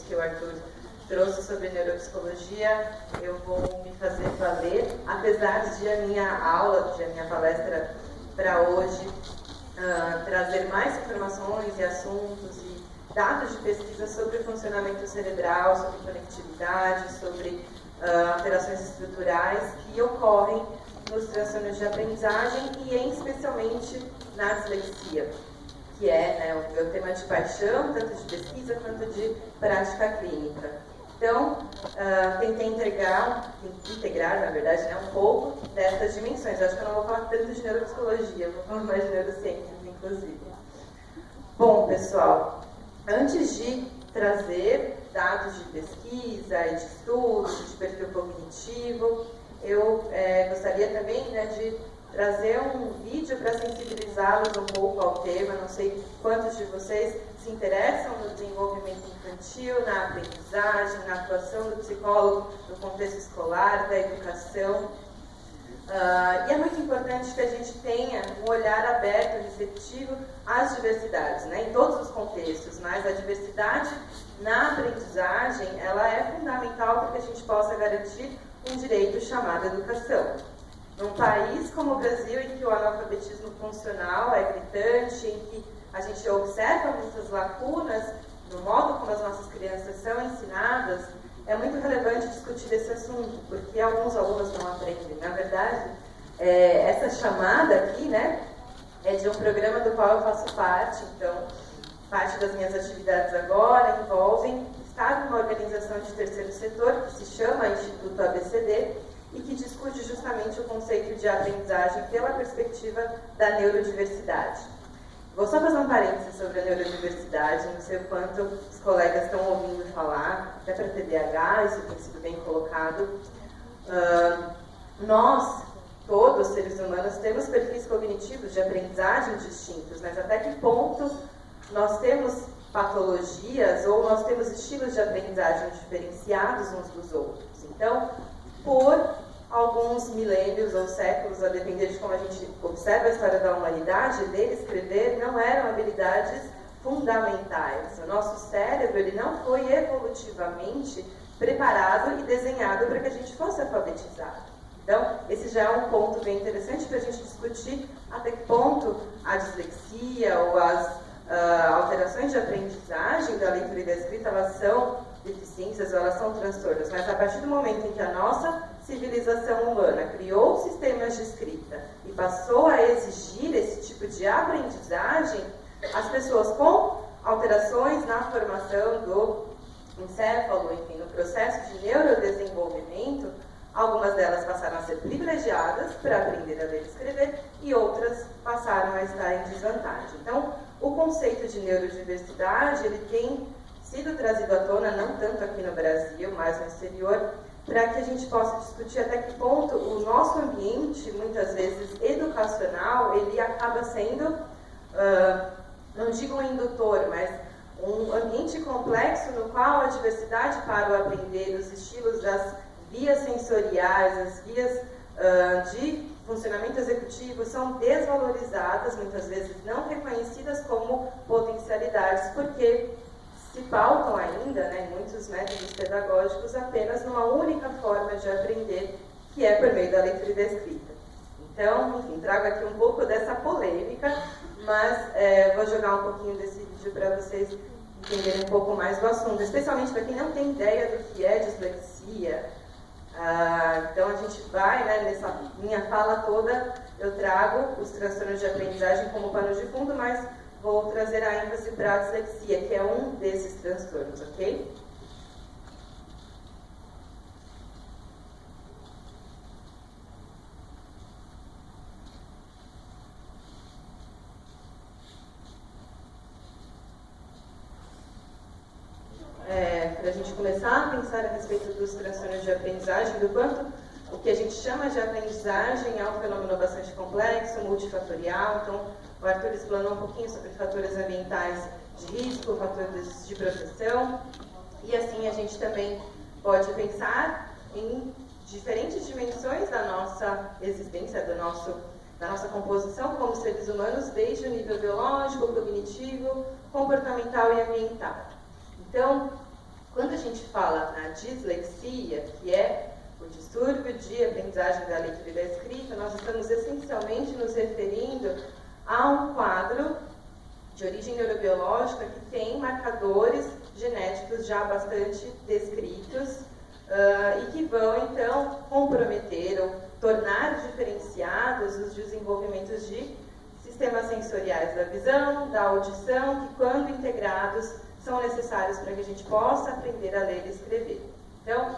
que o Arthur trouxe sobre neuropsicologia, eu vou me fazer valer, apesar de a minha aula, de a minha palestra para hoje trazer mais informações e assuntos e dados de pesquisa sobre o funcionamento cerebral, sobre conectividade, sobre alterações estruturais que ocorrem nos transtornos de aprendizagem e, especialmente, na dislexia, que é o meu tema de paixão, tanto de pesquisa quanto de prática clínica. Então, tentei integrar, na verdade, um pouco dessas dimensões. Eu acho que eu não vou falar tanto de neuropsicologia, vou falar mais de neurociências, inclusive. Bom, pessoal, antes de trazer dados de pesquisa e de estudos, de perfil cognitivo, eu gostaria também de trazer um vídeo para sensibilizá-los um pouco ao tema. Não sei quantos de vocês se interessam no desenvolvimento infantil, na aprendizagem, na atuação do psicólogo no contexto escolar, da educação. E é muito importante que a gente tenha um olhar aberto, receptivo às diversidades, em todos os contextos, mas a diversidade na aprendizagem ela é fundamental para que a gente possa garantir um direito chamado educação. Num país como o Brasil, em que o analfabetismo funcional é gritante, em que a gente observa muitas lacunas no modo como as nossas crianças são ensinadas, é muito relevante discutir esse assunto, porque alguns alunos não aprendem. Na verdade, essa chamada aqui, é de um programa do qual eu faço parte. Então, parte das minhas atividades agora envolvem estar numa organização de terceiro setor que se chama Instituto ABCD e que discute justamente o conceito de aprendizagem pela perspectiva da neurodiversidade. Vou só fazer um parênteses sobre a neurodiversidade, não sei o quanto os colegas estão ouvindo falar, até para TDAH, isso tem sido bem colocado. Nós, todos os seres humanos, temos perfis cognitivos de aprendizagem distintos, mas até que ponto nós temos patologias ou nós temos estilos de aprendizagem diferenciados uns dos outros. Então, por alguns milênios ou séculos, a depender de como a gente observa a história da humanidade, ler e escrever não eram habilidades fundamentais. O nosso cérebro ele não foi evolutivamente preparado e desenhado para que a gente fosse alfabetizado. Então, esse já é um ponto bem interessante para a gente discutir até que ponto a dislexia ou as alterações de aprendizagem da leitura e da escrita, elas são deficiências ou elas são transtornos, mas a partir do momento em que a nossa civilização humana criou sistemas de escrita e passou a exigir esse tipo de aprendizagem, as pessoas com alterações na formação do encéfalo, enfim, no processo de neurodesenvolvimento, algumas delas passaram a ser privilegiadas para aprender a ler e escrever e outras passaram a estar em desvantagem. Então, o conceito de neurodiversidade, ele tem sido trazido à tona, não tanto aqui no Brasil, mas no exterior, para que a gente possa discutir até que ponto o nosso ambiente, muitas vezes educacional, ele acaba sendo, não digo um indutor, mas um ambiente complexo no qual a diversidade para o aprender, os estilos das vias sensoriais, as vias de funcionamento executivo são desvalorizadas, muitas vezes não reconhecidas como potencialidades, porque se pautam ainda, em muitos métodos pedagógicos, apenas numa única forma de aprender, que é por meio da leitura e da escrita. Então, enfim, trago aqui um pouco dessa polêmica, mas vou jogar um pouquinho desse vídeo para vocês entenderem um pouco mais do assunto, especialmente para quem não tem ideia do que é dislexia. Então a gente vai, nessa minha fala toda, eu trago os transtornos de aprendizagem como pano de fundo, mas vou trazer a ênfase para a dislexia, que é um desses transtornos, ok? Para a gente começar a pensar a respeito dos transtornos de aprendizagem, do quanto o que a gente chama de aprendizagem é um fenômeno bastante complexo, multifatorial. Então, o Arthur explanou um pouquinho sobre fatores ambientais de risco, fatores de proteção, e assim a gente também pode pensar em diferentes dimensões da nossa existência, da nossa composição como seres humanos, desde o nível biológico, cognitivo, comportamental e ambiental. Então, Quando a gente fala na dislexia, que é o distúrbio de aprendizagem da leitura e da escrita, nós estamos essencialmente nos referindo a um quadro de origem neurobiológica que tem marcadores genéticos já bastante descritos e que vão, então, comprometer ou tornar diferenciados os desenvolvimentos de sistemas sensoriais da visão, da audição, que, quando integrados, são necessários para que a gente possa aprender a ler e escrever. Então,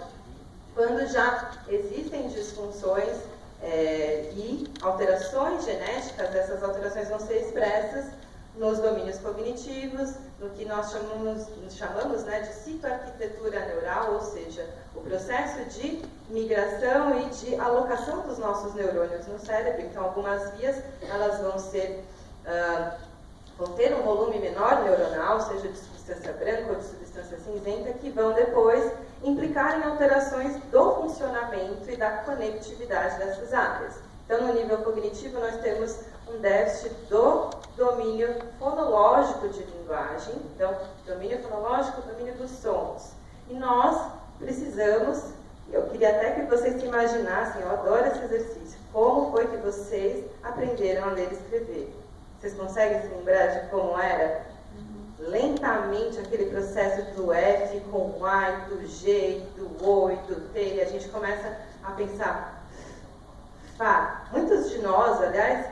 quando já existem disfunções e alterações genéticas, essas alterações vão ser expressas nos domínios cognitivos, no que nós chamamos né, de citoarquitetura neural, ou seja, o processo de migração e de alocação dos nossos neurônios no cérebro. Então, algumas vias elas vão ter um volume menor neuronal, seja de substância branca ou de substância cinzenta, que vão depois implicar em alterações do funcionamento e da conectividade dessas áreas. Então, no nível cognitivo, nós temos um déficit do domínio fonológico de linguagem, então, domínio fonológico, domínio dos sons. E nós precisamos, eu queria até que vocês se imaginassem, eu adoro esse exercício, como foi que vocês aprenderam a ler e escrever? Vocês conseguem se lembrar de como era? Lentamente, aquele processo do F com o A, do G, do O e do T, e a gente começa a pensar, muitos de nós, aliás,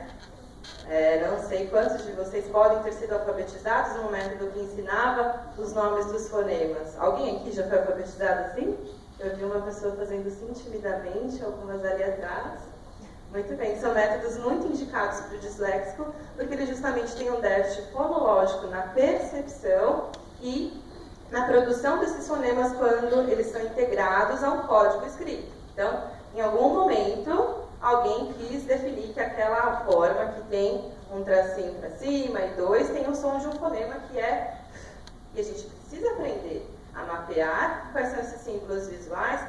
não sei quantos de vocês podem ter sido alfabetizados no método que ensinava os nomes dos fonemas. Alguém aqui já foi alfabetizado assim? Eu vi uma pessoa fazendo assim timidamente, algumas ali atrás. Muito bem, são métodos muito indicados para o disléxico, porque ele justamente tem um déficit fonológico na percepção e na produção desses fonemas quando eles são integrados a um código escrito. Então, em algum momento, alguém quis definir que aquela forma que tem um tracinho para cima e dois tem o som de um fonema que é... E a gente precisa aprender a mapear quais são esses símbolos visuais,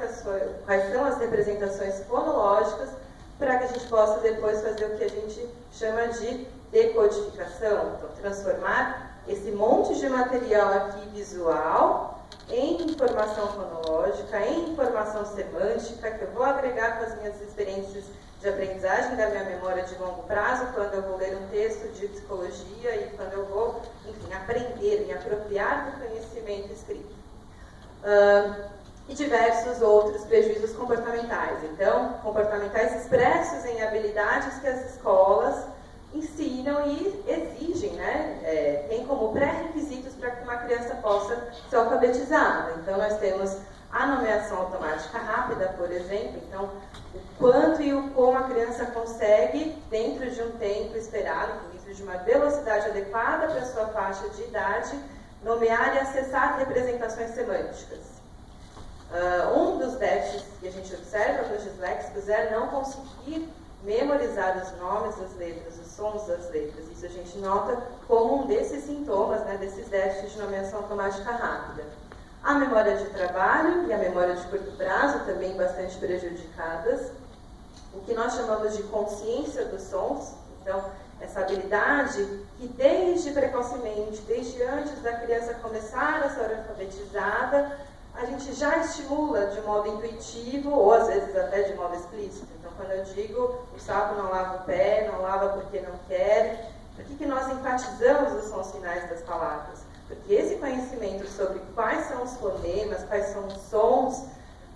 quais são as representações fonológicas, para que a gente possa depois fazer o que a gente chama de decodificação. Então, transformar esse monte de material aqui visual em informação fonológica, em informação semântica, que eu vou agregar com as minhas experiências de aprendizagem da minha memória de longo prazo, quando eu vou ler um texto de psicologia e quando eu vou, enfim, aprender, me apropriar do conhecimento escrito. E diversos outros prejuízos comportamentais. Então, comportamentais expressos em habilidades que as escolas ensinam e exigem, né? Tem como pré-requisitos para que uma criança possa ser alfabetizada. Então, nós temos a nomeação automática rápida, por exemplo. Então, o quanto e o como a criança consegue, dentro de um tempo esperado, dentro de uma velocidade adequada para a sua faixa de idade, nomear e acessar representações semânticas. Um dos déficits que a gente observa nos disléxicos é não conseguir memorizar os nomes das letras, os sons das letras. Isso a gente nota como um desses sintomas, né, desses déficits de nomeação automática rápida. A memória de trabalho e a memória de curto prazo também bastante prejudicadas. O que nós chamamos de consciência dos sons, então, essa habilidade que desde precocemente, desde antes da criança começar a ser alfabetizada, a gente já estimula de modo intuitivo, ou às vezes até de modo explícito. Então, quando eu digo o sapo não lava o pé, não lava porque não quer, por que nós enfatizamos os sons finais das palavras? Porque esse conhecimento sobre quais são os fonemas, quais são os sons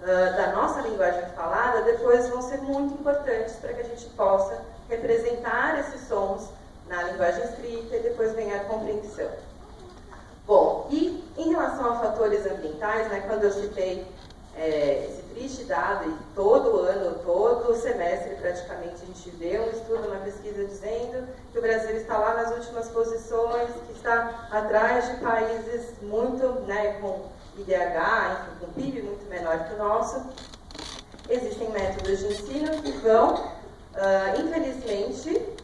da nossa linguagem falada, depois vão ser muito importantes para que a gente possa representar esses sons na linguagem escrita e depois ganhar compreensão. Bom, e em relação a fatores ambientais, né, quando eu citei esse triste dado, e todo ano, todo semestre praticamente, a gente vê um estudo, uma pesquisa dizendo que o Brasil está lá nas últimas posições, que está atrás de países muito, né, com IDH, enfim, com PIB muito menor que o nosso. Existem métodos de ensino que vão, infelizmente,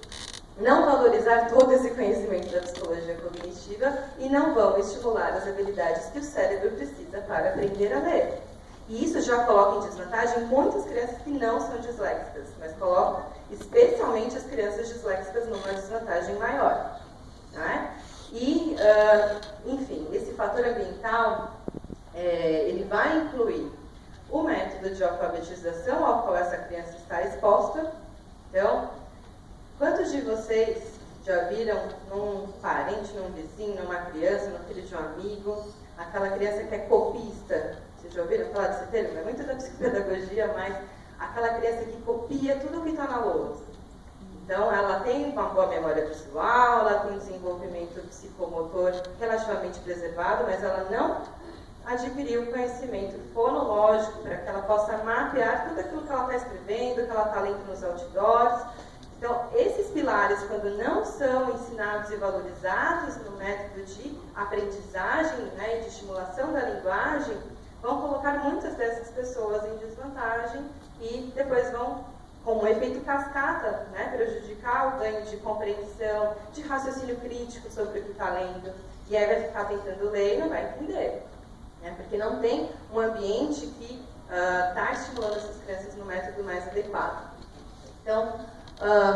não valorizar todo esse conhecimento da psicologia cognitiva e não vão estimular as habilidades que o cérebro precisa para aprender a ler. E isso já coloca em desvantagem muitas crianças que não são disléxicas, mas coloca especialmente as crianças disléxicas numa desvantagem maior. Né? E, enfim, esse fator ambiental, vai incluir o método de alfabetização ao qual essa criança está exposta. Então, quantos de vocês já viram num parente, num vizinho, numa criança, no filho de um amigo, aquela criança que é copista? Vocês já ouviram falar desse termo? É muito da psicopedagogia, mas aquela criança que copia tudo o que está na lousa. Então, ela tem uma boa memória visual, ela tem um desenvolvimento psicomotor relativamente preservado, mas ela não adquiriu conhecimento fonológico para que ela possa mapear tudo aquilo que ela está escrevendo, que ela está lendo nos outdoors. Então, esses pilares, quando não são ensinados e valorizados no método de aprendizagem, né, e de estimulação da linguagem, vão colocar muitas dessas pessoas em desvantagem e depois vão, como um efeito cascata, né, prejudicar o ganho de compreensão, de raciocínio crítico sobre o que está lendo. E aí vai ficar tentando ler e não vai entender, né, porque não tem um ambiente que está estimulando essas crianças no método mais adequado. Então,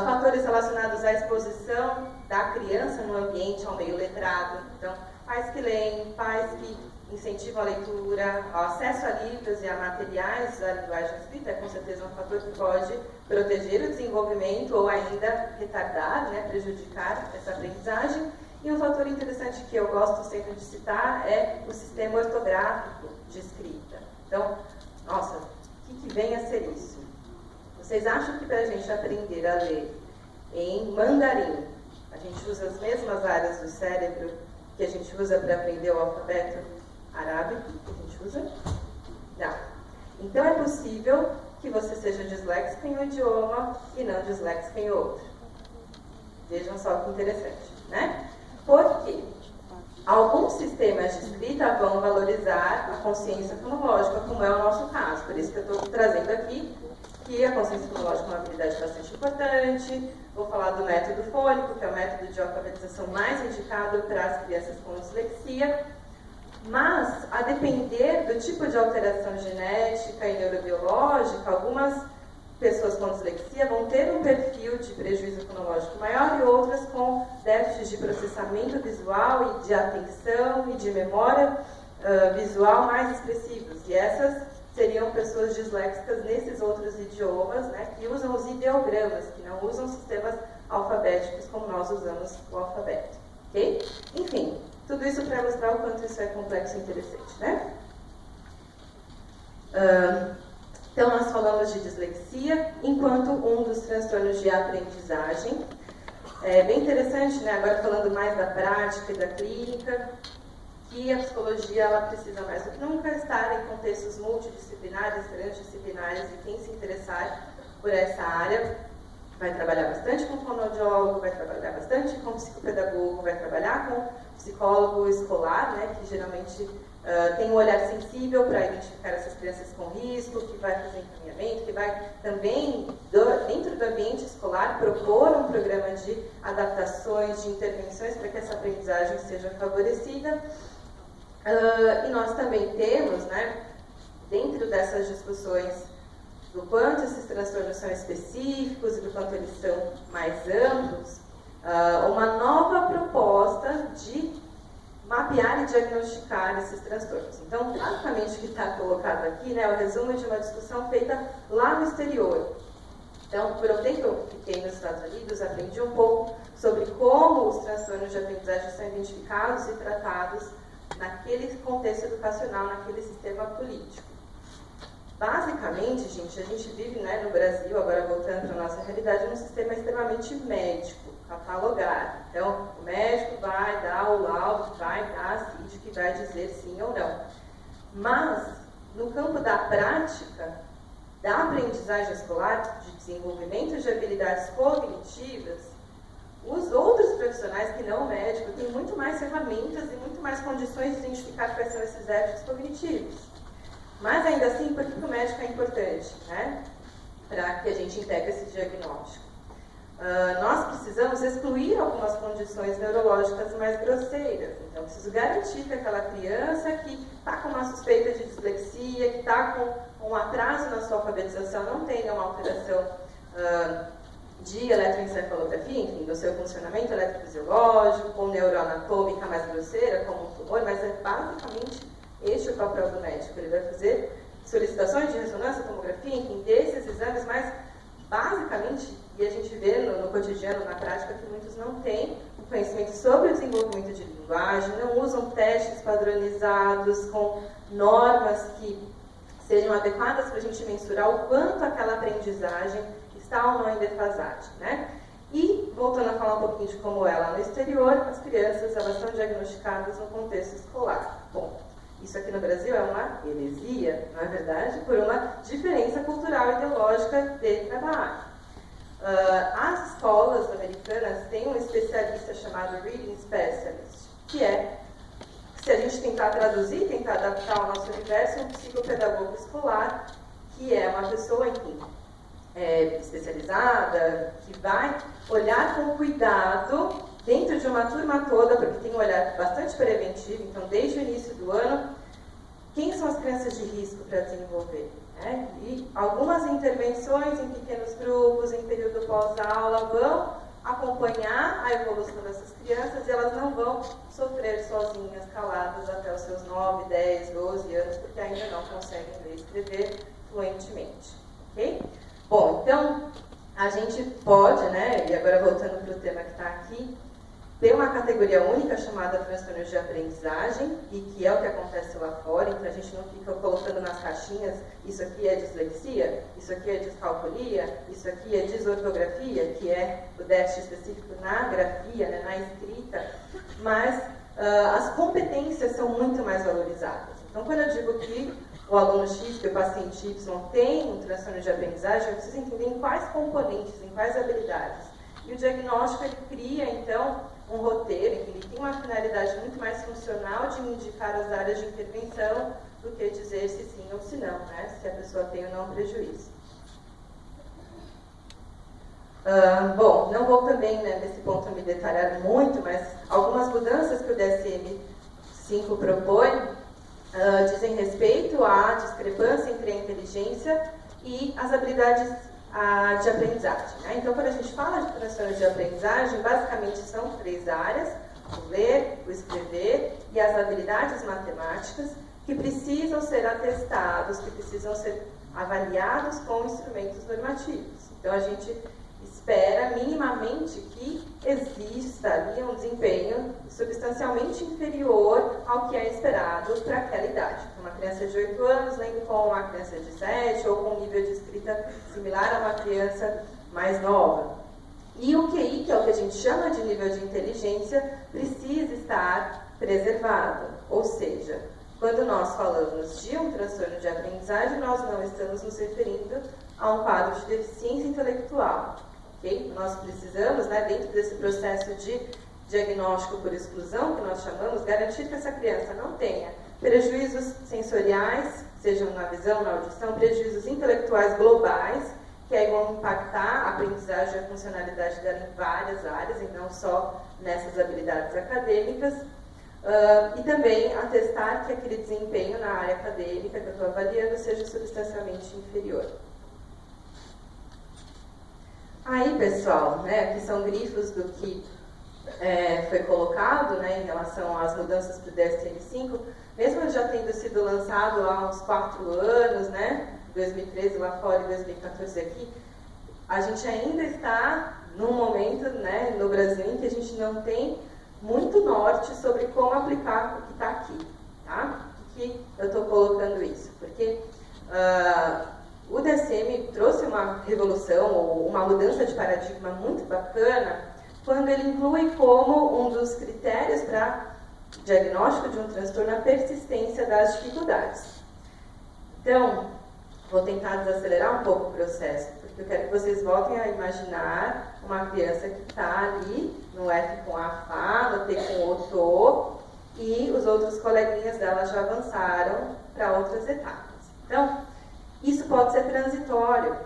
fatores relacionados à exposição da criança no ambiente ao meio letrado. Então, pais que leem, pais que incentivam a leitura, o acesso a livros e a materiais da linguagem escrita é com certeza um fator que pode proteger o desenvolvimento ou ainda retardar, né, prejudicar essa aprendizagem. E um fator interessante que eu gosto sempre de citar é o sistema ortográfico de escrita. Então, nossa, o que vem a ser isso? Vocês acham que para a gente aprender a ler em mandarim, a gente usa as mesmas áreas do cérebro que a gente usa para aprender o alfabeto arábico? Que a gente usa? Não. Então é possível que você seja disléxico em um idioma e não disléxico em outro. Vejam só que interessante, né? Por quê? Alguns sistemas de escrita vão valorizar a consciência fonológica, como é o nosso caso. Por isso que eu estou trazendo aqui que a consciência fonológica é uma habilidade bastante importante. Vou falar do método fônico, que é o método de alfabetização mais indicado para as crianças com dislexia. Mas, a depender do tipo de alteração genética e neurobiológica, algumas pessoas com dislexia vão ter um perfil de prejuízo fonológico maior e outras com déficits de processamento visual e de atenção e de memória visual mais expressivos. E essas seriam pessoas disléxicas nesses outros idiomas, né, que usam os ideogramas, que não usam sistemas alfabéticos como nós usamos o alfabeto. Ok? Enfim, tudo isso para mostrar o quanto isso é complexo e interessante, né? Então, nós falamos de dislexia enquanto um dos transtornos de aprendizagem. É bem interessante, né, agora falando mais da prática e da clínica, que a psicologia ela precisa mais do que nunca estar em contextos multidisciplinares, transdisciplinares, e quem se interessar por essa área vai trabalhar bastante com fonoaudiólogo, vai trabalhar bastante com psicopedagogo, vai trabalhar com psicólogo escolar, né, que geralmente tem um olhar sensível para identificar essas crianças com risco, que vai fazer encaminhamento, que vai também, dentro do ambiente escolar, propor um programa de adaptações, de intervenções para que essa aprendizagem seja favorecida. E nós também temos, né, dentro dessas discussões do quanto esses transtornos são específicos e do quanto eles são mais amplos, uma nova proposta de mapear e diagnosticar esses transtornos. Então, basicamente, o que está colocado aqui, né, é o resumo de uma discussão feita lá no exterior. Então, por um tempo eu fiquei nos Estados Unidos, aprendi um pouco sobre como os transtornos de aprendizagem são identificados e tratados naquele contexto educacional, naquele sistema político. Basicamente, gente, a gente vive, né, no Brasil, agora voltando para a nossa realidade, num sistema extremamente médico, catalogado. Então, o médico vai dar o laudo, vai dar a CID, que vai dizer sim ou não. Mas, no campo da prática, da aprendizagem escolar, de desenvolvimento de habilidades cognitivas, os outros profissionais que não o médico têm muito mais ferramentas e muito mais condições de identificar quais são esses déficits cognitivos. Mas ainda assim, por que o médico é importante, né? Para que a gente integre esse diagnóstico. Nós precisamos excluir algumas condições neurológicas mais grosseiras. Então, preciso garantir que aquela criança que está com uma suspeita de dislexia, que está com um atraso na sua alfabetização, não tenha uma alteração de eletroencefalografia, enfim, do seu funcionamento eletrofisiológico, ou neuroanatômica mais grosseira, como um tumor, mas é basicamente Este é o papel do médico. Ele vai fazer solicitações de ressonância, tomografia, enfim, desses exames, mas basicamente, e a gente vê no cotidiano, na prática, que muitos não têm conhecimento sobre o desenvolvimento de linguagem, não usam testes padronizados com normas que sejam adequadas para a gente mensurar o quanto aquela aprendizagem está ou não em defasagem, né? E, voltando a falar um pouquinho de como é lá no exterior, as crianças, elas são diagnosticadas no contexto escolar. Bom, isso aqui no Brasil é uma heresia, não é verdade? Por uma diferença cultural e ideológica de trabalho. As escolas americanas têm um especialista chamado Reading Specialist, que é, se a gente tentar traduzir, tentar adaptar ao nosso universo, um psicopedagogo escolar, que é uma pessoa, enfim, especializada, que vai olhar com cuidado dentro de uma turma toda, porque tem um olhar bastante preventivo, então desde o início do ano, quem são as crianças de risco para desenvolver? Né? E algumas intervenções em pequenos grupos, em período pós-aula, vão acompanhar a evolução dessas crianças e elas não vão sofrer sozinhas, caladas, até os seus 9, 10, 12 anos, porque ainda não conseguem ler e escrever fluentemente. Ok? Bom, então, a gente pode, né, e agora voltando para o tema que está aqui, ter uma categoria única chamada transtornos de aprendizagem, e que é o que acontece lá fora, então a gente não fica colocando nas caixinhas, isso aqui é dislexia, isso aqui é descalculia, isso aqui é desortografia, que é o déficit específico na grafia, né, na escrita, mas as competências são muito mais valorizadas. Então, quando eu digo que o aluno X, que o paciente Y tem um transtorno de aprendizagem, eu preciso entender em quais componentes, em quais habilidades. E o diagnóstico, ele cria, então, um roteiro, em que ele tem uma finalidade muito mais funcional de indicar as áreas de intervenção do que dizer se sim ou se não, né? Se a pessoa tem ou não prejuízo. Bom, não vou também, né, nesse ponto me detalhar muito, mas algumas mudanças que o DSM-5 propõe dizem respeito à discrepância entre a inteligência e as habilidades de aprendizagem. Né? Então, quando a gente fala de transtornos de aprendizagem, basicamente são 3 áreas: o ler, o escrever e as habilidades matemáticas, que precisam ser atestados, que precisam ser avaliados com instrumentos normativos. Então, a gente espera minimamente que exista ali um desempenho substancialmente inferior ao que é esperado para aquela idade. Uma criança de 8 anos lendo com uma criança de 7 ou com um nível de escrita similar a uma criança mais nova. E o QI, que é o que a gente chama de nível de inteligência, precisa estar preservado. Ou seja, quando nós falamos de um transtorno de aprendizagem, nós não estamos nos referindo a um quadro de deficiência intelectual. Okay? Nós precisamos, né, dentro desse processo de diagnóstico por exclusão, que nós chamamos, garantir que essa criança não tenha prejuízos sensoriais, sejam na visão, na audição, prejuízos intelectuais globais, que aí vão impactar a aprendizagem e a funcionalidade dela em várias áreas, e não só nessas habilidades acadêmicas, e também atestar que aquele desempenho na área acadêmica que eu estou avaliando seja substancialmente inferior. Aí, pessoal, né, aqui são grifos do que foi colocado, né, em relação às mudanças para o DSM-5, mesmo já tendo sido lançado há uns 4 anos, né, 2013 lá fora e 2014 aqui, a gente ainda está num momento, né, no Brasil em que a gente não tem muito norte sobre como aplicar o que está aqui, tá? Por que eu estou colocando isso? Porque o DSM trouxe uma revolução, ou uma mudança de paradigma muito bacana, quando ele inclui como um dos critérios para diagnóstico de um transtorno a persistência das dificuldades. Então, vou tentar desacelerar um pouco o processo, porque eu quero que vocês voltem a imaginar uma criança que está ali no F com a Fá, no T com o TO, e os outros coleguinhas dela já avançaram para outras etapas. Então, isso pode ser transitório,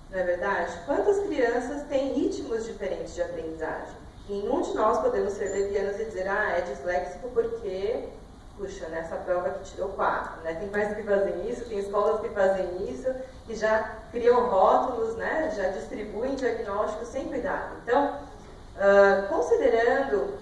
não é verdade? Quantas crianças têm ritmos diferentes de aprendizagem? Nenhum de nós podemos ser levianos e dizer, é disléxico porque, puxa, nessa prova que tirou 4, né? Tem pais que fazem isso, tem escolas que fazem isso, que já criam rótulos, né? Já distribuem diagnósticos sem cuidado. Então, considerando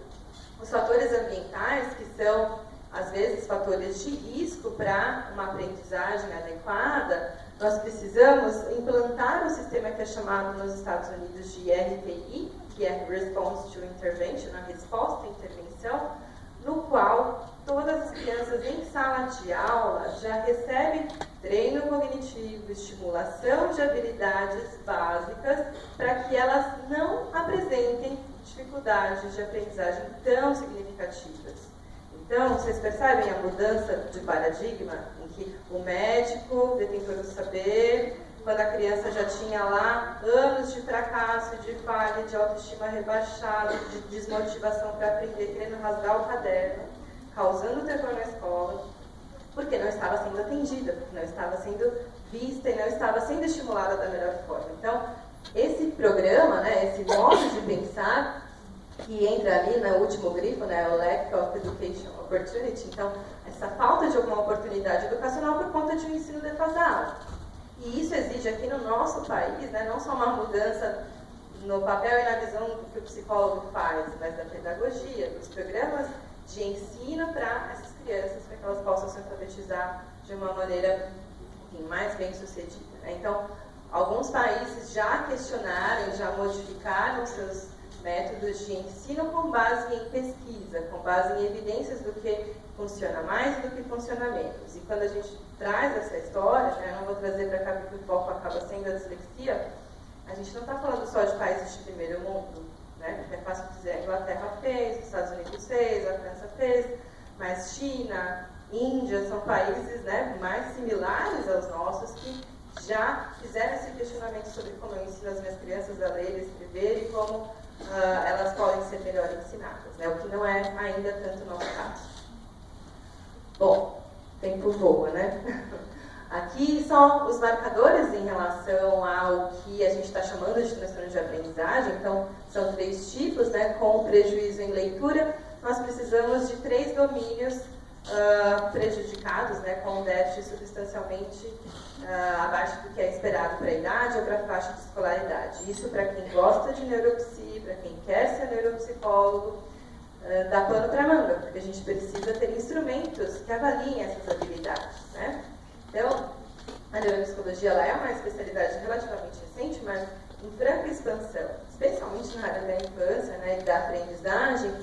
os fatores ambientais, que são às vezes, fatores de risco para uma aprendizagem adequada, nós precisamos implantar um sistema que é chamado nos Estados Unidos de RTI, que é Response to Intervention, a resposta à intervenção, no qual todas as crianças em sala de aula já recebem treino cognitivo, estimulação de habilidades básicas, para que elas não apresentem dificuldades de aprendizagem tão significativas. Então, vocês percebem a mudança de paradigma, em que o médico, detentor do saber, quando a criança já tinha lá anos de fracasso, de falha, de autoestima rebaixada, de desmotivação para aprender, querendo rasgar o caderno, causando terror na escola, porque não estava sendo atendida, porque não estava sendo vista e não estava sendo estimulada da melhor forma. Então, esse programa, né, esse modo de pensar, que entra ali no último grifo, né, o lack of education opportunity, então, essa falta de alguma oportunidade educacional por conta de um ensino defasado. E isso exige aqui no nosso país, né, não só uma mudança no papel e na visão do que o psicólogo faz, mas da pedagogia, dos programas de ensino para essas crianças, para que elas possam se alfabetizar de uma maneira, enfim, mais bem sucedida. Né? Então, alguns países já questionaram, já modificaram seus métodos de ensino com base em pesquisa, com base em evidências do que funciona mais e do que funciona menos. E quando a gente traz essa história, né, eu não vou trazer para cá porque o foco acaba sendo a dislexia, a gente não está falando só de países de primeiro mundo, né, porque é fácil dizer, a Inglaterra fez, os Estados Unidos fez, a França fez, mas China, Índia são países, né, mais similares aos nossos que já fizeram esse questionamento sobre como eu ensino as minhas crianças a ler e escrever e como elas podem ser melhor ensinadas, né? O que não é ainda tanto o nosso caso. Bom, tempo voa, né? Aqui são os marcadores em relação ao que a gente está chamando de transtorno de aprendizagem. Então, são 3 tipos, né? Com prejuízo em leitura, nós precisamos de 3 domínios prejudicados, né? Com déficit substancialmente abaixo do que é esperado para a idade ou para a faixa de escolaridade. Isso para quem gosta de neuropsi, para quem quer ser neuropsicólogo, dá pano para manga, porque a gente precisa ter instrumentos que avaliem essas habilidades, né? Então, a neuropsicologia ela é uma especialidade relativamente recente, mas em franca expansão, especialmente na área da infância, né, e da aprendizagem.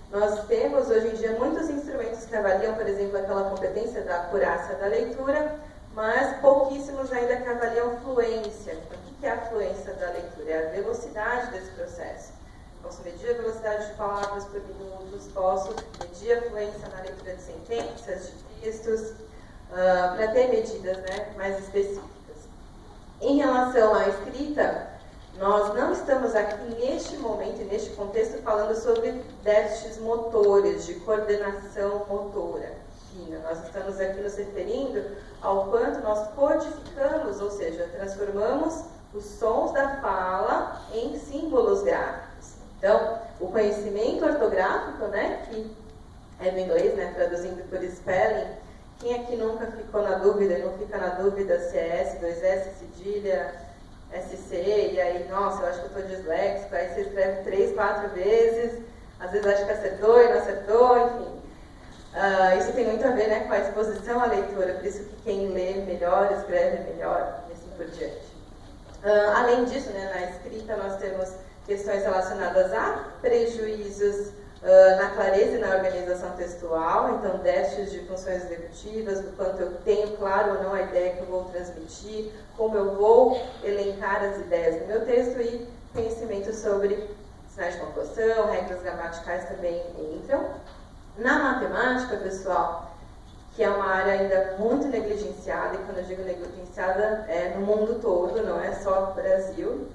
Nós temos hoje em dia muitos instrumentos que avaliam, por exemplo, aquela competência da acurácia da leitura, mas pouquíssimos ainda que avaliam fluência. O que é a fluência da leitura? É a velocidade desse processo. Posso medir a velocidade de palavras por minutos, posso medir a fluência na leitura de sentenças, de textos, para ter medidas, né, mais específicas. Em relação à escrita, nós não estamos aqui neste momento e neste contexto falando sobre déficits motores, de coordenação motora fina. Nós estamos aqui nos referindo ao quanto nós codificamos, ou seja, transformamos os sons da fala em símbolos gráficos. Então, o conhecimento ortográfico, né, que é do inglês, né, traduzindo por spelling, quem aqui nunca ficou na dúvida e não fica na dúvida se é S, 2S, cedilha, SC, e aí, nossa, eu acho que eu estou disléxico, aí você escreve 3, 4 vezes, às vezes acha que acertou e não acertou, enfim. Isso tem muito a ver, né, com a exposição à leitura, por isso que quem lê melhor, escreve melhor, e assim por diante. Além disso, né, na escrita nós temos questões relacionadas a prejuízos na clareza e na organização textual, então déficits de funções executivas, do quanto eu tenho claro ou não a ideia que eu vou transmitir, como eu vou elencar as ideias no meu texto, e conhecimento sobre sinais de pontuação, regras gramaticais também entram. Na matemática, pessoal, que é uma área ainda muito negligenciada, e quando eu digo negligenciada é no mundo todo, não é só no Brasil,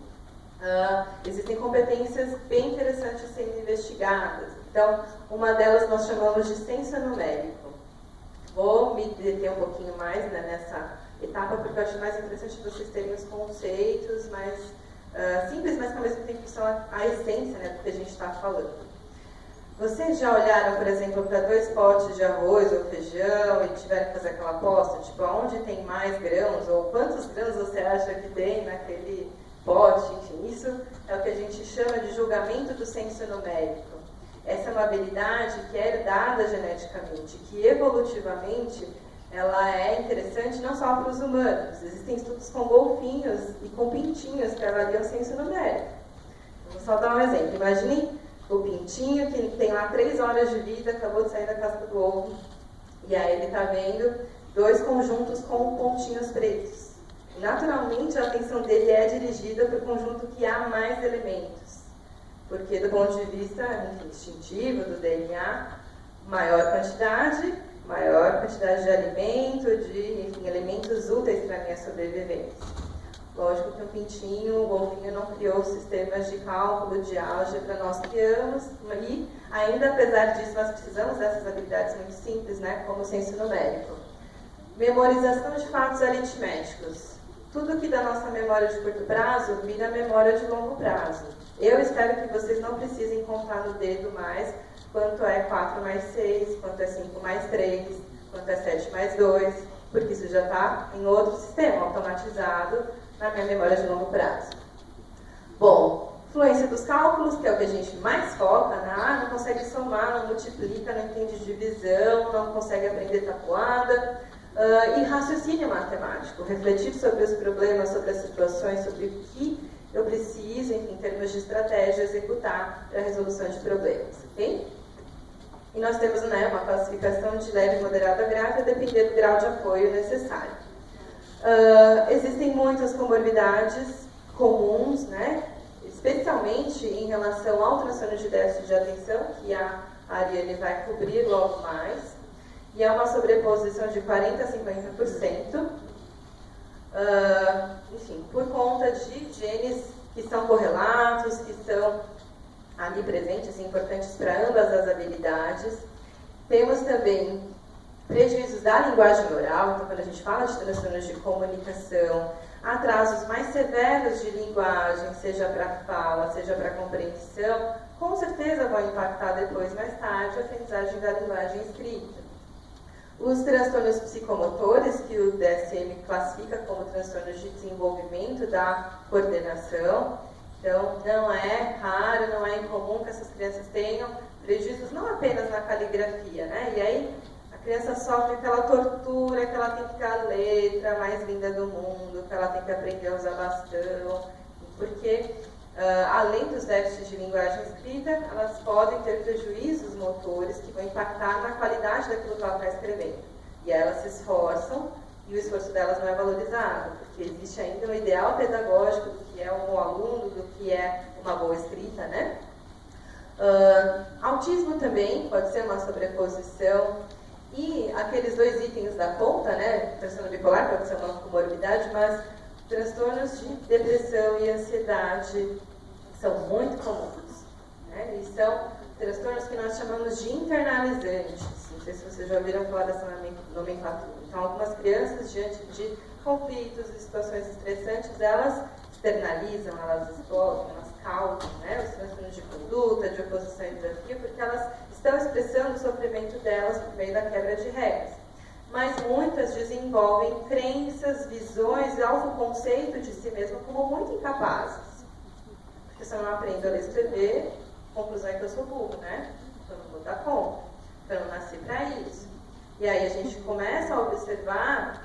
existem competências bem interessantes sendo investigadas. Então, uma delas nós chamamos de senso numérico. Vou me deter um pouquinho mais, né, nessa etapa, porque eu acho mais interessante vocês terem os conceitos mais simples, mas que ao mesmo tempo são a essência, né, do que a gente está falando. Vocês já olharam, por exemplo, para 2 potes de arroz ou feijão e tiveram que fazer aquela aposta, tipo, aonde tem mais grãos, ou quantos grãos você acha que tem naquele pote, enfim, isso é o que a gente chama de julgamento do senso numérico. essa é uma habilidade que é herdada geneticamente, que evolutivamente ela é interessante não só para os humanos. Existem estudos com golfinhos e com pintinhos que avaliam senso numérico. Vou só dar um exemplo. Imaginem o pintinho que tem lá 3 horas de vida, acabou de sair da casca do ovo, e aí ele está vendo 2 conjuntos com pontinhos pretos. Naturalmente, a atenção dele é dirigida para o conjunto que há mais elementos, porque do ponto de vista instintivo, do DNA, maior quantidade de alimento, de elementos úteis para a minha sobrevivência. Lógico que o golfinho não criou sistemas de cálculo, de álgebra, nós criamos, e ainda apesar disso nós precisamos dessas habilidades muito simples, né, como o senso numérico. Memorização de fatos aritméticos. Tudo que da nossa memória de curto prazo vira memória de longo prazo. Eu espero que vocês não precisem contar no dedo mais quanto é 4 mais 6, quanto é 5 mais 3, quanto é 7 mais 2, porque isso já está em outro sistema, automatizado na minha memória de longo prazo. Bom, fluência dos cálculos, que é o que a gente mais foca, não consegue somar, não multiplica, não entende divisão, não consegue aprender tabuada. E raciocínio matemático, refletir sobre os problemas, sobre as situações, sobre o que eu preciso, enfim, em termos de estratégia, executar para a resolução de problemas, ok? E nós temos, né, uma classificação de leve, moderada, grave, a depender do grau de apoio necessário. Existem muitas comorbidades comuns, né, especialmente em relação ao transtorno de déficit de atenção, que a Ariane vai cobrir logo mais. E é uma sobreposição de 40% a 50%, enfim, por conta de genes que são correlatos, que são ali presentes e importantes para ambas as habilidades. Temos também prejuízos da linguagem oral, então quando a gente fala de transtornos de comunicação, atrasos mais severos de linguagem, seja para fala, seja para compreensão, com certeza vão impactar depois, mais tarde, a aprendizagem da linguagem escrita. Os transtornos psicomotores, que o DSM classifica como transtornos de desenvolvimento da coordenação. Então, não é raro, não é incomum que essas crianças tenham prejuízos não apenas na caligrafia, né? E aí, a criança sofre aquela tortura, que ela tem que ter a letra mais linda do mundo, que ela tem que aprender a usar bastão, porque além dos déficits de linguagem escrita, elas podem ter prejuízos motores que vão impactar na qualidade daquilo que ela está escrevendo. E elas se esforçam e o esforço delas não é valorizado, porque existe ainda um ideal pedagógico do que é um bom aluno, do que é uma boa escrita, né? Autismo também pode ser uma sobreposição. E aqueles 2 itens da ponta, né? Transtorno bipolar pode ser uma comorbidade, mas transtornos de depressão e ansiedade são muito comuns, né? E são transtornos que nós chamamos de internalizantes. Não sei se vocês já ouviram falar dessa nomenclatura. Então, algumas crianças, diante de conflitos e situações estressantes, elas externalizam, elas explodem, elas causam, né, os transtornos de conduta, de oposição e desafio, porque elas estão expressando o sofrimento delas por meio da quebra de regras. Mas muitas desenvolvem crenças, visões e autoconceito de si mesma como muito incapazes. Porque se eu não aprendo a ler e escrever, a conclusão é que eu sou burro, né? Eu não vou dar conta. Então eu nasci para isso. E aí a gente começa a observar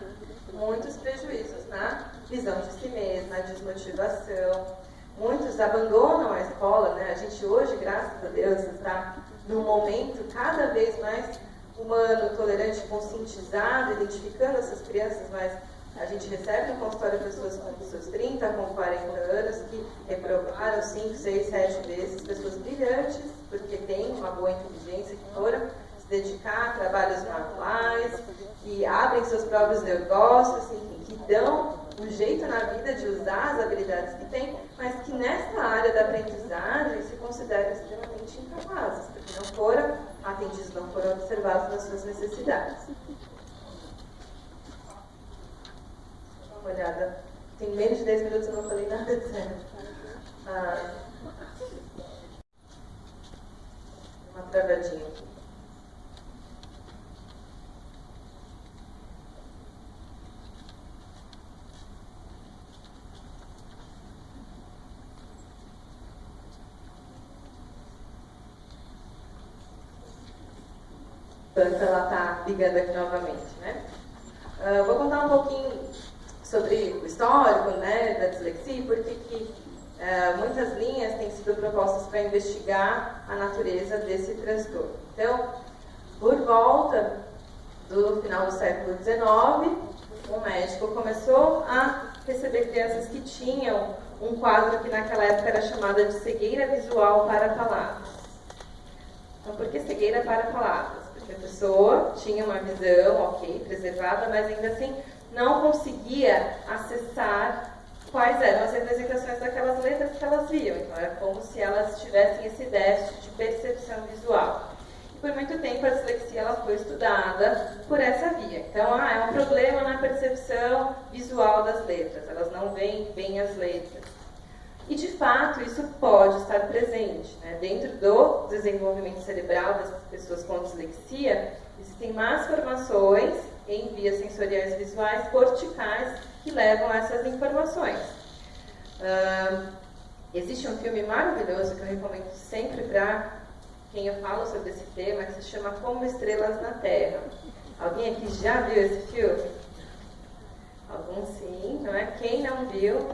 muitos prejuízos na visão de si mesma, na desmotivação. Muitos abandonam a escola, né? A gente hoje, graças a Deus, está num momento cada vez mais humano, tolerante, conscientizado, identificando essas crianças, mas a gente recebe no consultório pessoas com seus 30, com 40 anos, que reprovaram 5, 6, 7 vezes, pessoas brilhantes, porque têm uma boa inteligência, que foram se dedicar a trabalhos manuais, que abrem seus próprios negócios, enfim, que dão um jeito na vida de usar as habilidades que têm, mas que nessa área da aprendizagem se consideram extremamente incapazes, porque não foram atendidos, não foram observados nas suas necessidades. Dá uma olhada. Tem menos de 10 minutos, eu não falei nada de sério. Uma travadinha aqui. Enquanto ela está ligando aqui novamente, né? Vou contar um pouquinho sobre o histórico, né, da dislexia e por que muitas linhas têm sido propostas para investigar a natureza desse transtorno. Então, por volta do final do século XIX, um médico começou a receber crianças que tinham um quadro que naquela época era chamada de cegueira visual para palavras. Então, por que cegueira para palavras? Porque a pessoa tinha uma visão, ok, preservada, mas ainda assim não conseguia acessar quais eram as representações daquelas letras que elas viam. Então, era como se elas tivessem esse déficit de percepção visual. E por muito tempo a dislexia ela foi estudada por essa via. Então, é um problema na percepção visual das letras, elas não veem bem as letras. E, de fato, isso pode estar presente, né? Dentro do desenvolvimento cerebral das pessoas com dislexia, existem más formações em vias sensoriais visuais corticais que levam a essas informações. Existe um filme maravilhoso que eu recomendo sempre para quem eu falo sobre esse tema, que se chama Como Estrelas na Terra. Alguém aqui já viu esse filme? Alguns sim, não é? Quem não viu?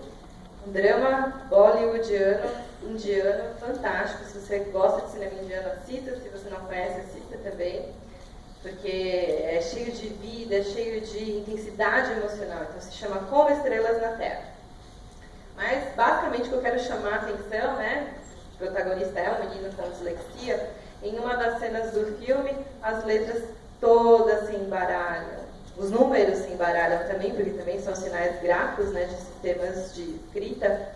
Um drama bollywoodiano, indiano, fantástico. Se você gosta de cinema indiano, assista. Se você não conhece, assista também. Porque é cheio de vida, é cheio de intensidade emocional. Então se chama Como Estrelas na Terra. Mas basicamente o que eu quero chamar a atenção, né? O protagonista é um menino com dislexia. Em uma das cenas do filme, as letras todas se embaralham. Os números se embaralham também, porque também são sinais gráficos, né, de sistemas de escrita.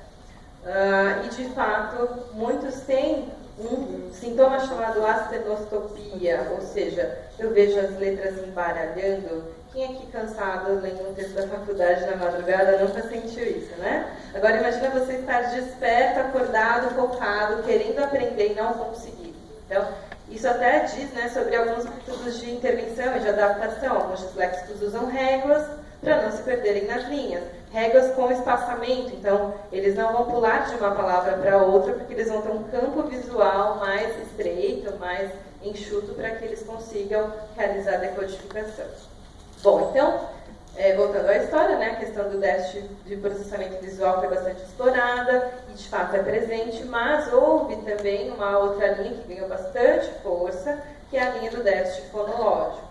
E, de fato, muitos têm um sintoma chamado astenostopia, ou seja, eu vejo as letras embaralhando. Quem aqui cansado lendo um texto da faculdade na madrugada nunca sentiu isso, né? Agora imagina você estar desperto, acordado, focado, querendo aprender e não conseguir. Então, isso até diz, né, sobre alguns métodos de intervenção e de adaptação. Alguns disléxicos usam réguas para não se perderem nas linhas. Réguas com espaçamento, então eles não vão pular de uma palavra para outra, porque eles vão ter um campo visual mais estreito, mais enxuto, para que eles consigam realizar a decodificação. Bom, então, voltando à história, né, a questão do déficit de processamento visual foi bastante explorada e de fato é presente, mas houve também uma outra linha que ganhou bastante força, que é a linha do déficit fonológico.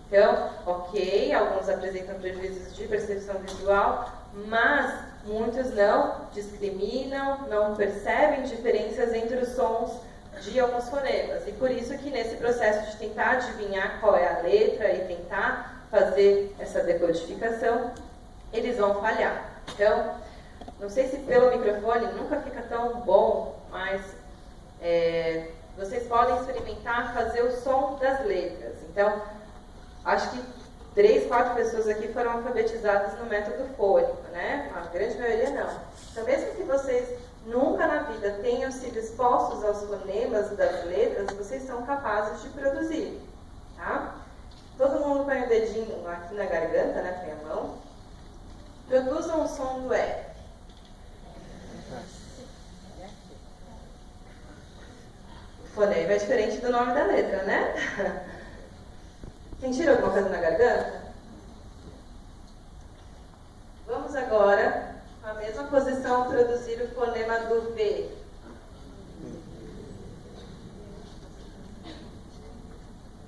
Então, ok, alguns apresentam prejuízos de percepção visual, mas muitos não discriminam, não percebem diferenças entre os sons de alguns fonemas. E por isso que nesse processo de tentar adivinhar qual é a letra e tentar fazer essa decodificação, eles vão falhar. Então, não sei se pelo microfone nunca fica tão bom, mas vocês podem experimentar fazer o som das letras. Então, acho que 3, 4 pessoas aqui foram alfabetizadas no método fônico, né? A grande maioria não. Então, mesmo que vocês nunca na vida tenham sido expostos aos fonemas das letras, vocês são capazes de produzir, tá? Todo mundo põe o dedinho aqui na garganta, né, põe a mão. Produzam o som do F. O fonema é diferente do nome da letra, né? Sentiram alguma coisa na garganta? Vamos agora, com a mesma posição, produzir o fonema do V.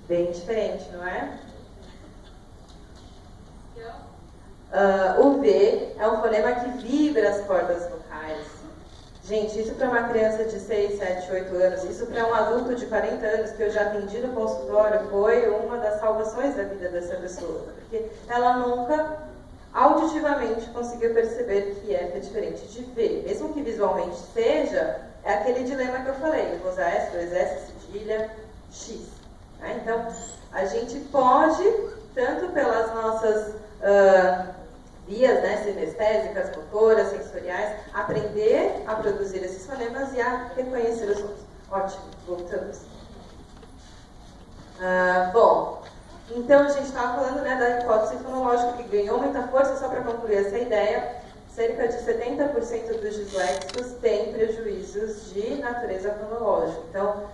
Bem diferente, não é? O V é um fonema que vibra as cordas vocais. Gente, isso para uma criança de 6, 7, 8 anos, isso para um adulto de 40 anos que eu já atendi no consultório, foi uma das salvações da vida dessa pessoa. Porque ela nunca, auditivamente, conseguiu perceber que F é diferente de V. Mesmo que visualmente seja, é aquele dilema que eu falei. Eu vou usar S, 2S, cedilha, X. Né? Então, a gente pode, tanto pelas nossas vias, né, sinestésicas, motoras, sensoriais, aprender a produzir esses fonemas e a reconhecer os sons. Ótimo, voltamos. Bom, então a gente estava falando, né, da hipótese fonológica que ganhou muita força. Só para concluir essa ideia, cerca de 70% dos disléxicos têm prejuízos de natureza fonológica. Então,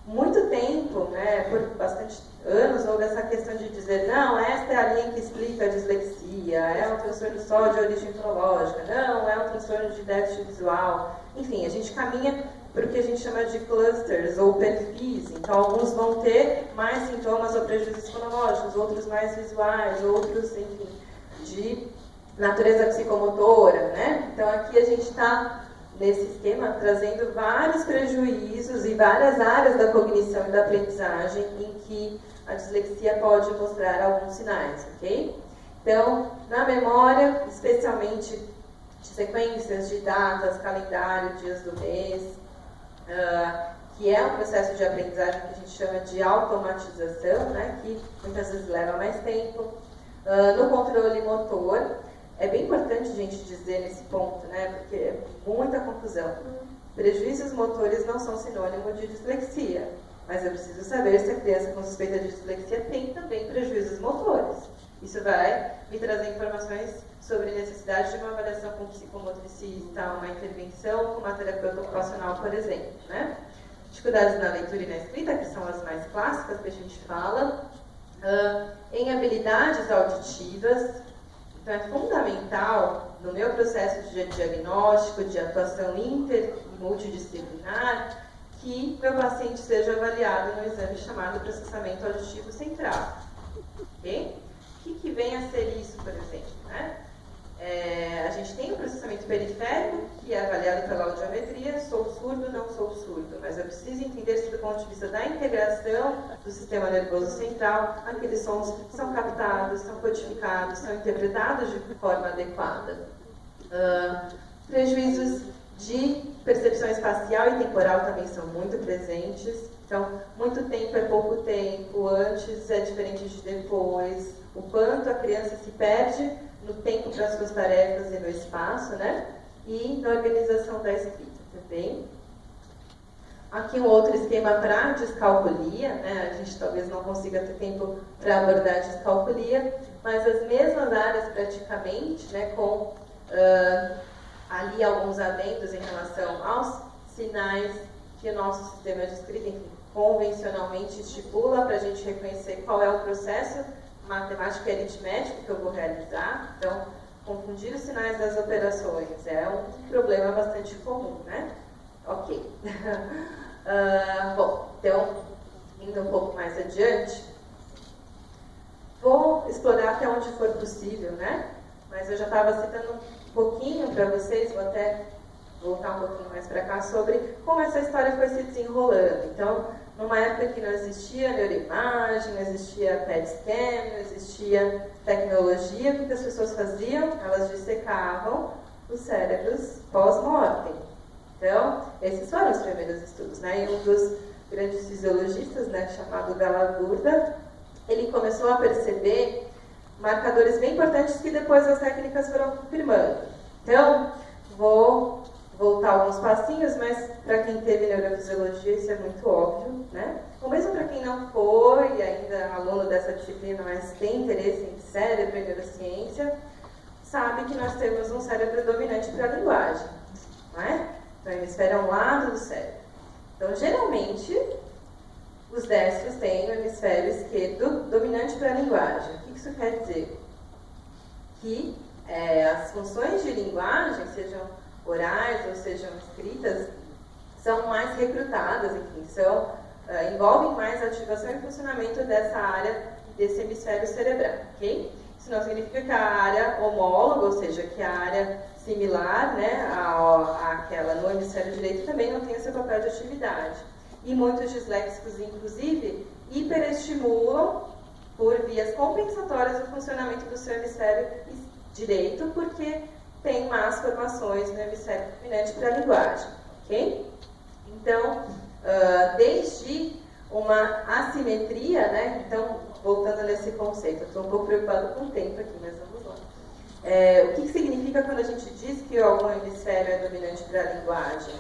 muito tempo, né, por bastante anos, houve essa questão de dizer, não, esta é a linha que explica a dislexia, é um transtorno só de origem fonológica, não, é um transtorno de déficit visual. Enfim, a gente caminha para o que a gente chama de clusters ou perfis. Então, alguns vão ter mais sintomas ou prejuízos fonológicos, outros mais visuais, outros, enfim, de natureza psicomotora, né? Então, aqui a gente está nesse esquema, trazendo vários prejuízos e várias áreas da cognição e da aprendizagem em que a dislexia pode mostrar alguns sinais, ok? Então, na memória, especialmente de sequências de datas, calendário, dias do mês, que é um processo de aprendizagem que a gente chama de automatização, né, que muitas vezes leva mais tempo. No controle motor, é bem importante a gente dizer nesse ponto, né, porque é muita confusão. Prejuízos motores não são sinônimo de dislexia, mas eu preciso saber se a criança com suspeita de dislexia tem também prejuízos motores. Isso vai me trazer informações sobre necessidade de uma avaliação com psicomotricista, uma intervenção com uma terapeuta ocupacional, por exemplo, né? Dificuldades na leitura e na escrita, que são as mais clássicas que a gente fala. Em habilidades auditivas, então é fundamental no meu processo de diagnóstico, de atuação inter e multidisciplinar, que meu paciente seja avaliado no exame chamado processamento auditivo central. Okay? O que vem a ser isso, por exemplo? Né? A gente tem o processamento periférico, que é avaliado pela audiometria, sou surdo, não sou surdo, mas eu preciso entender se do ponto de vista da integração do sistema nervoso central, aqueles sons são captados, são codificados, são interpretados de forma adequada. Prejuízos de percepção espacial e temporal também são muito presentes, então, muito tempo é pouco tempo, antes é diferente de depois, o quanto a criança se perde no tempo para as suas tarefas e no espaço, né? E na organização da escrita também. Aqui um outro esquema para descalculia, né? A gente talvez não consiga ter tempo para abordar descalculia, mas as mesmas áreas praticamente, né? Com ali alguns adendos em relação aos sinais que o nosso sistema de escrita, enfim, convencionalmente estipula para a gente reconhecer qual é o processo matemático e aritmético que eu vou realizar. Então, confundir os sinais das operações é um problema bastante comum, né? Ok. Bom, então, indo um pouco mais adiante, vou explorar até onde for possível, né? Mas eu já estava citando um pouquinho para vocês, vou até voltar um pouquinho mais para cá, sobre como essa história foi se desenrolando. Então, numa época que não existia neuroimagem, não existia PET scan, não existia tecnologia, o que as pessoas faziam? Elas dissecavam os cérebros pós-mortem. Então, esses foram os primeiros estudos, né? E um dos grandes fisiologistas, né, chamado Galadurda, ele começou a perceber marcadores bem importantes que depois as técnicas foram confirmando. Então, vou voltar alguns passinhos, mas para quem teve neurofisiologia isso é muito óbvio, né? Ou mesmo para quem não foi ainda aluno dessa disciplina, mas tem interesse em cérebro e neurociência, sabe que nós temos um cérebro dominante para a linguagem, não é? Então, o hemisfério é um lado do cérebro. Então, geralmente, os destros têm o hemisfério esquerdo dominante para a linguagem. O que isso quer dizer? Que as funções de linguagem, sejam orais ou sejam escritas, são mais recrutadas, enfim, envolvem mais a ativação e funcionamento dessa área, desse hemisfério cerebral, ok? Isso não significa que a área homóloga, ou seja, que a área similar, né, àquela no hemisfério direito também não tenha seu papel de atividade. E muitos disléxicos, inclusive, hiperestimulam por vias compensatórias o funcionamento do seu hemisfério direito, porque tem más formações no hemisfério dominante para a linguagem, ok? Então, desde uma assimetria, né? Então, voltando nesse conceito, eu estou um pouco preocupada com o tempo aqui, mas vamos lá. O que significa quando a gente diz que algum hemisfério é dominante para a linguagem?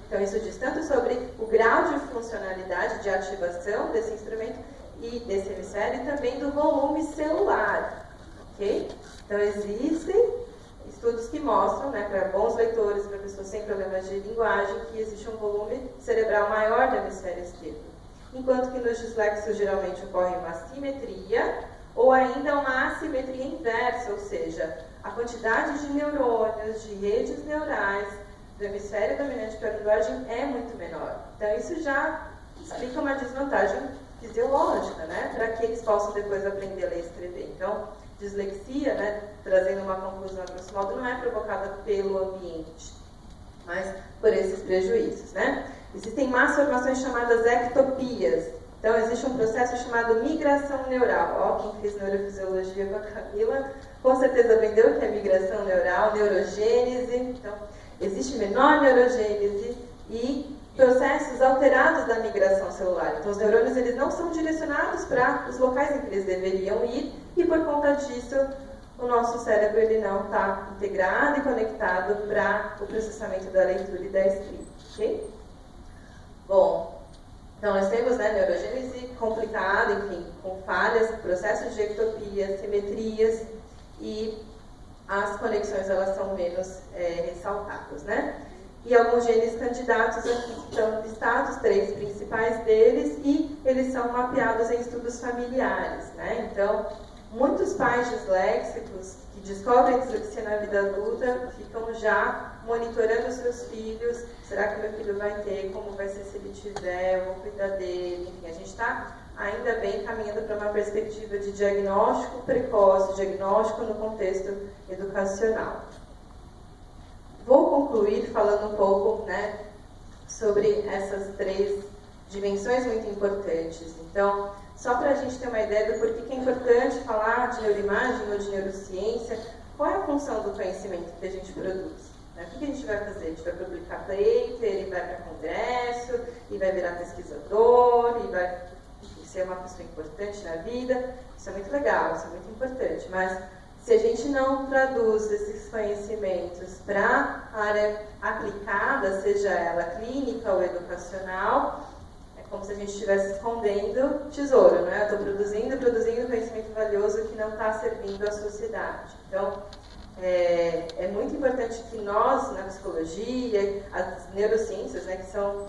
Então, isso diz tanto sobre o grau de funcionalidade, de ativação desse instrumento e desse hemisfério, e também do volume celular, ok? Então, existem estudos que mostram, né, para bons leitores, para pessoas sem problemas de linguagem, que existe um volume cerebral maior do hemisfério esquerdo. enquanto que nos disléxicos geralmente ocorre uma simetria ou ainda uma assimetria inversa, ou seja, a quantidade de neurônios, de redes neurais do hemisfério dominante para o linguagem é muito menor. Então isso já explica uma desvantagem fisiológica, né, para que eles possam depois aprender a ler e escrever. Então, dislexia, né, trazendo uma conclusão a grosso modo, não é provocada pelo ambiente, mas por esses prejuízos, né? Existem más formações chamadas ectopias. Então, existe um processo chamado migração neural. Ó, quem fez neurofisiologia com a Camila, com certeza aprendeu o que é migração neural, neurogênese. Então, existe menor neurogênese e processos alterados da migração celular. Então, os neurônios eles não são direcionados para os locais em que eles deveriam ir e, por conta disso, o nosso cérebro ele não está integrado e conectado para o processamento da leitura e da escrita. Okay? Bom, então nós temos, né, neurogênese complicada, enfim, com falhas, processos de ectopia, simetrias e as conexões elas são menos ressaltadas, né? E alguns genes candidatos aqui estão listados, 3 principais deles, e eles são mapeados em estudos familiares, né? Então, muitos pais disléxicos que descobrem dislexia na vida adulta ficam já monitorando seus filhos. Será que meu filho vai ter? Como vai ser se ele tiver? Eu vou cuidar dele? Enfim, a gente está ainda bem caminhando para uma perspectiva de diagnóstico precoce, diagnóstico no contexto educacional. Vou concluir falando um pouco, né, sobre essas 3 dimensões muito importantes. Então, só para a gente ter uma ideia do porquê que é importante falar de neuroimagem ou de neurociência, qual é a função do conhecimento que a gente produz? Né? O que a gente vai fazer? A gente vai publicar paper, e vai para congresso, e vai virar pesquisador, e vai ser uma pessoa importante na vida. Isso é muito legal, isso é muito importante, mas se a gente não traduz esses conhecimentos para a área aplicada, seja ela clínica ou educacional, é como se a gente estivesse escondendo tesouro, né? Eu estou produzindo conhecimento valioso que não está servindo à sociedade. Então, é muito importante que nós, na psicologia, as neurociências, né, que são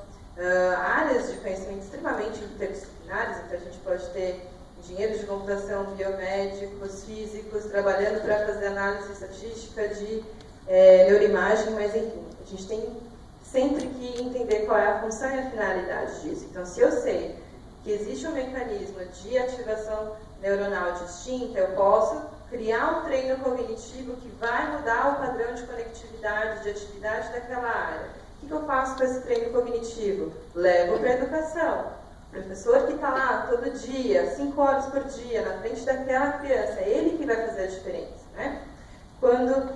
áreas de conhecimento extremamente interdisciplinares, então a gente pode ter engenheiros de computação, biomédicos, físicos, trabalhando para fazer análise estatística de neuroimagem, mas enfim, a gente tem sempre que entender qual é a função e a finalidade disso. Então, se eu sei que existe um mecanismo de ativação neuronal distinta, eu posso criar um treino cognitivo que vai mudar o padrão de conectividade, de atividade daquela área. O que eu faço com esse treino cognitivo? Levo para a educação. O professor que está lá todo dia, 5 horas por dia, na frente daquela criança, é ele que vai fazer a diferença, né?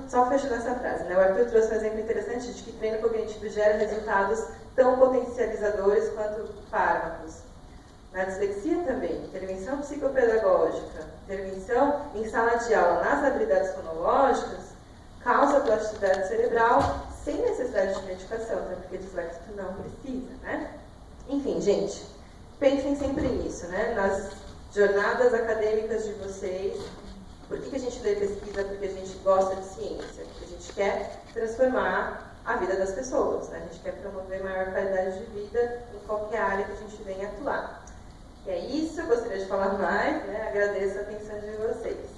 Só fechando essa frase, né? O Arthur trouxe um exemplo interessante de que treino cognitivo gera resultados tão potencializadores quanto fármacos. Na dislexia também, intervenção psicopedagógica, intervenção em sala de aula nas habilidades fonológicas, causa plasticidade cerebral sem necessidade de medicação, até porque disléxico não precisa, né? Enfim, gente, pensem sempre nisso, né? Nas jornadas acadêmicas de vocês. Por que a gente lê pesquisa? Porque a gente gosta de ciência, porque a gente quer transformar a vida das pessoas, né? A gente quer promover maior qualidade de vida em qualquer área que a gente venha atuar. E é isso, eu gostaria de falar mais, né? Agradeço a atenção de vocês.